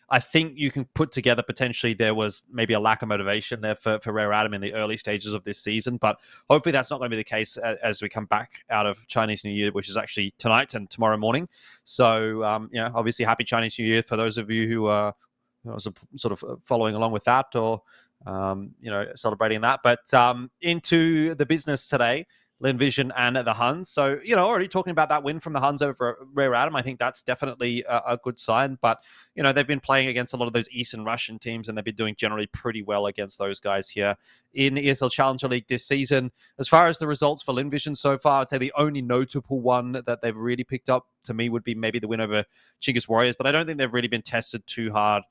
I think you can put together potentially there was maybe a lack of motivation there for Rare Adam in the early stages of this season, but hopefully that's not going to be the case as we come back out of Chinese New Year, which is actually tonight and tomorrow morning. So, obviously happy Chinese New Year for those of you who are sort of following along with that or, celebrating that. But into the business today, Lin Vision and the Huns. So, already talking about that win from the Huns over Rare Adam, I think that's definitely a good sign. But, they've been playing against a lot of those Eastern Russian teams, and they've been doing generally pretty well against those guys here in ESL Challenger League this season. As far as the results for Lin Vision so far, I'd say the only notable one that they've really picked up to me would be maybe the win over Chinggis Warriors, but I don't think they've really been tested too hard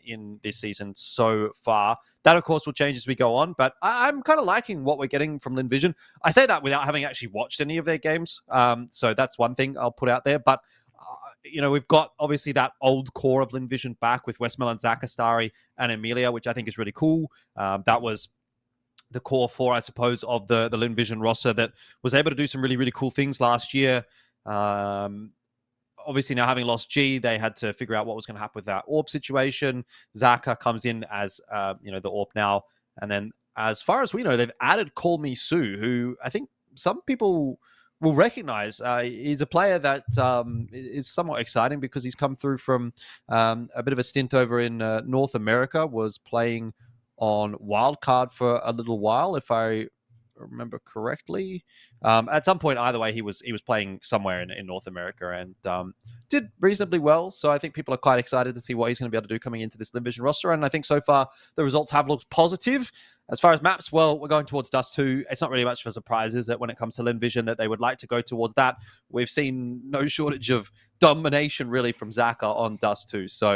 in this season so far. That, of course, will change as we go on, but I'm kind of liking what we're getting from Lin Vision. I say that without having actually watched any of their games, so that's one thing I'll put out there. But, we've got obviously that old core of Lin Vision back with Westmelon, Zakastari, and Emilia, which I think is really cool. That was the core four, I suppose, of the Lin Vision roster that was able to do some really, really cool things last year. Obviously, now having lost G, they had to figure out what was going to happen with that AWP situation. Zaka comes in as, the AWP now. And then, as far as we know, they've added Call Me Sue, who I think some people will recognize. He's a player that is somewhat exciting because he's come through from a bit of a stint over in North America, was playing on Wildcard for a little while, if I remember correctly. At some point, either way, he was playing somewhere in North America and did reasonably well. So I think people are quite excited to see what he's going to be able to do coming into this Lin Vision roster. And I think so far the results have looked positive. As far as maps, well, we're going towards Dust 2. It's not really much of a surprise, is it, when it comes to Lin Vision that they would like to go towards that. We've seen no shortage of domination really from Zaka on Dust 2. So